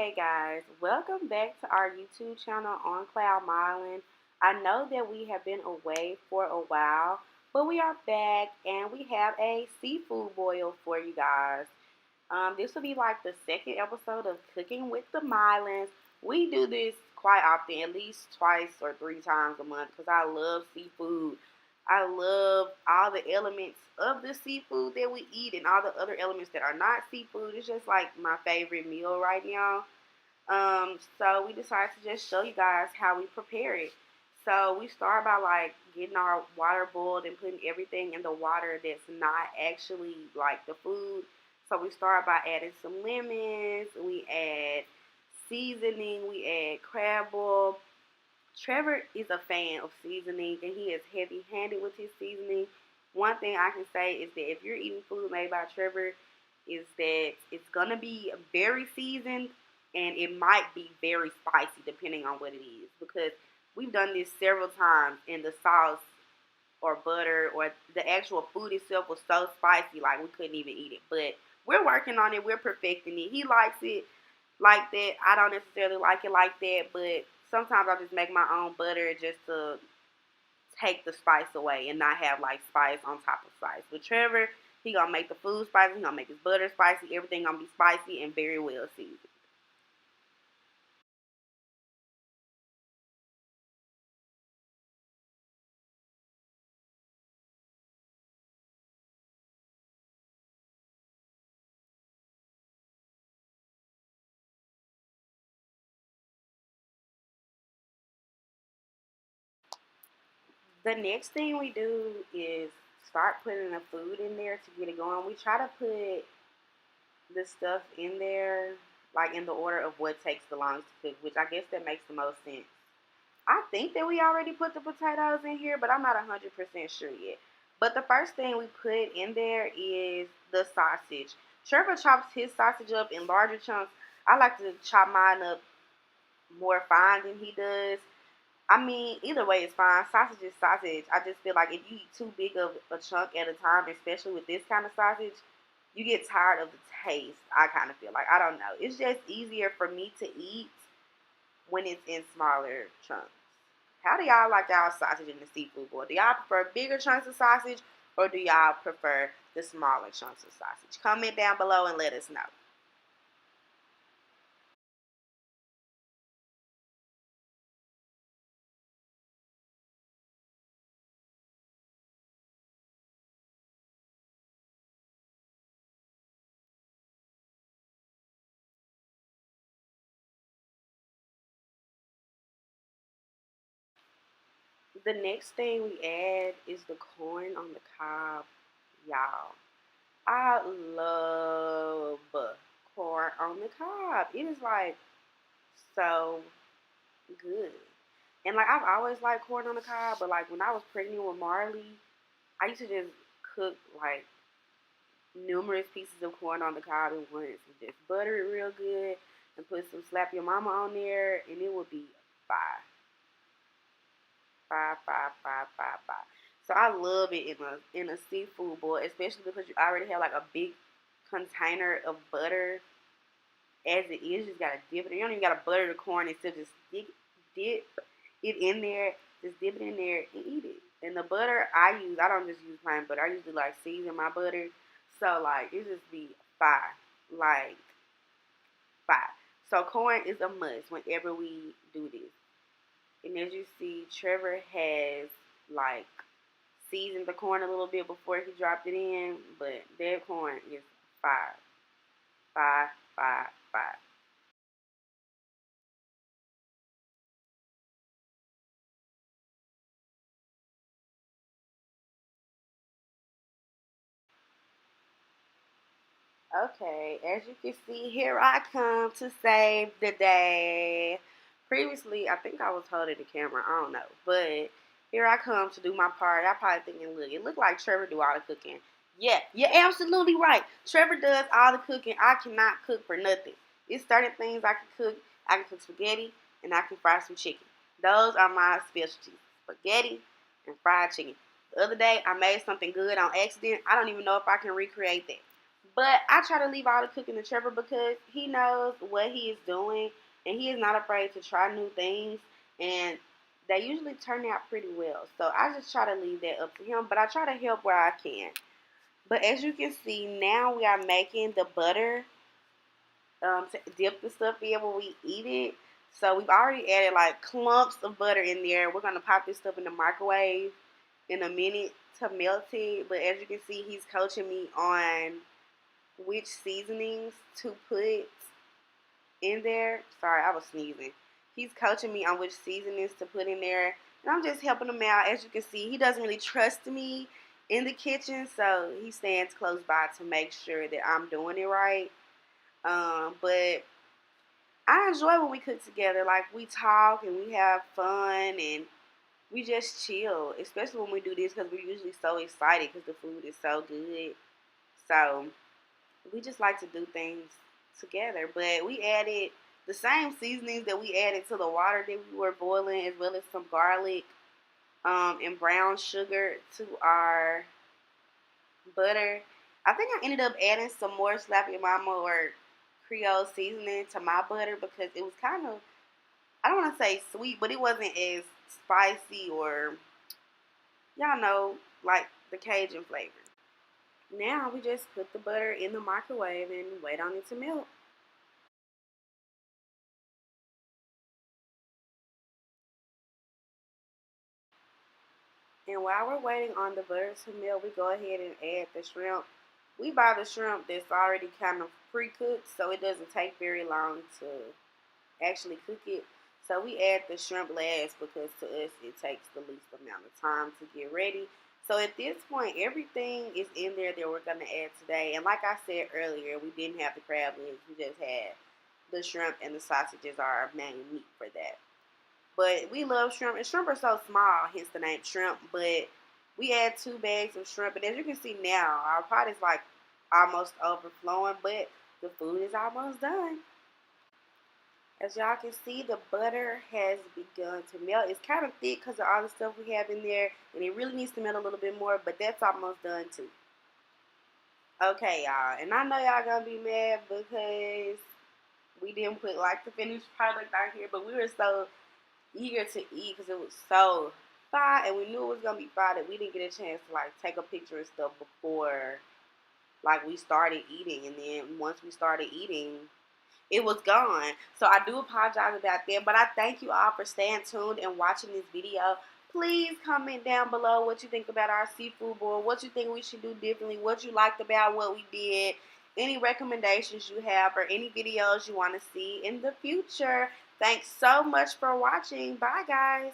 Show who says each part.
Speaker 1: Hey guys, welcome back to our YouTube channel on Cloud Milans. I know that we have been away for a while, but we are back and we have a seafood boil for you guys. This will be like the second episode of Cooking with the Milans. We do this quite often, at least twice or three times a month, because I love seafood. I love all the elements of the seafood that we eat and all the other elements that are not seafood. It's just like my favorite meal right now. So we decided to just show you guys how we prepare it. So we start by like getting our water boiled and putting everything in the water that's not actually like the food. So we start by adding some lemons, we add seasoning, we add crab oil. Trevor is a fan of seasoning and he is heavy handed with his seasoning. One thing I can say is that if you're eating food made by Trevor, is that it's gonna be very seasoned and it might be very spicy depending on what it is, because we've done this several times and the sauce or butter or the actual food itself was so spicy like we couldn't even eat it. But we're working on it, we're perfecting it. He likes it like that. I don't necessarily like it like that, but sometimes I just make my own butter just to take the spice away and not have like spice on top of spice. With Trevor, he gonna make the food spicy, he gonna make his butter spicy, everything gonna be spicy and very well seasoned. The next thing we do is start putting the food in there to get it going. We try to put the stuff in there like in the order of what takes the longest to cook, which I guess that makes the most sense. I think that we already put the potatoes in here, but I'm not 100% sure yet. But the first thing we put in there is the sausage. Trevor chops his sausage up in larger chunks. I like to chop mine up more fine than he does. I mean, either way is fine. Sausage is sausage. I just feel like if you eat too big of a chunk at a time, especially with this kind of sausage, you get tired of the taste. I kind of feel like. I don't know. It's just easier for me to eat when it's in smaller chunks. How do y'all like y'all sausage in the seafood boil? Do y'all prefer bigger chunks of sausage or do y'all prefer the smaller chunks of sausage? Comment down below and let us know. The next thing we add is the corn on the cob. Y'all, I love corn on the cob. It is like so good. And like I've always liked corn on the cob, but like when I was pregnant with Marley, I used to just cook like numerous pieces of corn on the cob at once and just butter it real good and put some slap your mama on there and it would be fire. Fire, fire, fire, fire, fire. So I love it in a seafood boil, especially because you already have like a big container of butter as it is. You just gotta dip it. You don't even gotta butter the corn and still just dip it in there. Just dip it in there and eat it. And the butter I use, I don't just use plain butter. I usually like season my butter. So like it just be fire. Like fire. So corn is a must whenever we do this. And as you see, Trevor has like seasoned the corn a little bit before he dropped it in, but that corn is fire. Fire, fire, fire. Okay, as you can see, here I come to save the day. Previously, I think I was holding the camera, I don't know. But here I come to do my part. Y'all probably thinking, look, it looked like Trevor do all the cooking. Yeah, you're absolutely right. Trevor does all the cooking. I cannot cook for nothing. There's certain things I can cook. I can cook spaghetti and I can fry some chicken. Those are my specialties. Spaghetti and fried chicken. The other day, I made something good on accident. I don't even know if I can recreate that. But I try to leave all the cooking to Trevor because he knows what he is doing and he is not afraid to try new things, and they usually turn out pretty well. So I just try to leave that up to him, but I try to help where I can. But as you can see, now we are making the butter to dip the stuff in when we eat it. So we've already added like clumps of butter in there. We're gonna pop this stuff in the microwave in a minute to melt it. But as you can see, he's coaching me on which seasonings to put in there. Sorry, I was sneezing. He's coaching me on which seasonings to put in there, and I'm just helping him out. As you can see, he doesn't really trust me in the kitchen, so he stands close by to make sure that I'm doing it right. But I enjoy when we cook together. Like, we talk and we have fun and we just chill, especially when we do this because we're usually so excited because the food is so good. So we just like to do things together. But we added the same seasonings that we added to the water that we were boiling, as well as some garlic and brown sugar to our butter. I think I ended up adding some more Slappy Mama or Creole seasoning to my butter because it was kind of, I don't want to say sweet, but it wasn't as spicy or, y'all know, like the Cajun flavor. Now we just put the butter in the microwave and wait on it to melt. And while we're waiting on the butter to melt, we go ahead and add the shrimp. We buy the shrimp that's already kind of pre-cooked, so it doesn't take very long to actually cook it. So we add the shrimp last because to us it takes the least amount of time to get ready. So at this point, everything is in there that we're going to add today. And like I said earlier, we didn't have the crab legs. We just had the shrimp, and the sausages are our main meat for that. But we love shrimp, and shrimp are so small, hence the name shrimp. But we add 2 bags of shrimp, and as you can see now, our pot is like almost overflowing, but the food is almost done. As y'all can see, the butter has begun to melt. It's kind of thick because of all the stuff we have in there, and it really needs to melt a little bit more, but that's almost done too. Okay, y'all, and I know y'all gonna be mad because we didn't put like the finished product out here, but we were so eager to eat because it was so fire, and we knew it was gonna be fire that we didn't get a chance to like take a picture and stuff before like we started eating. And then once we started eating, it was gone. So I do apologize about that, but I thank you all for staying tuned and watching this video. Please comment down below what you think about our seafood boil, what you think we should do differently, what you liked about what we did, any recommendations you have, or any videos you want to see in the future. Thanks so much for watching. Bye, guys.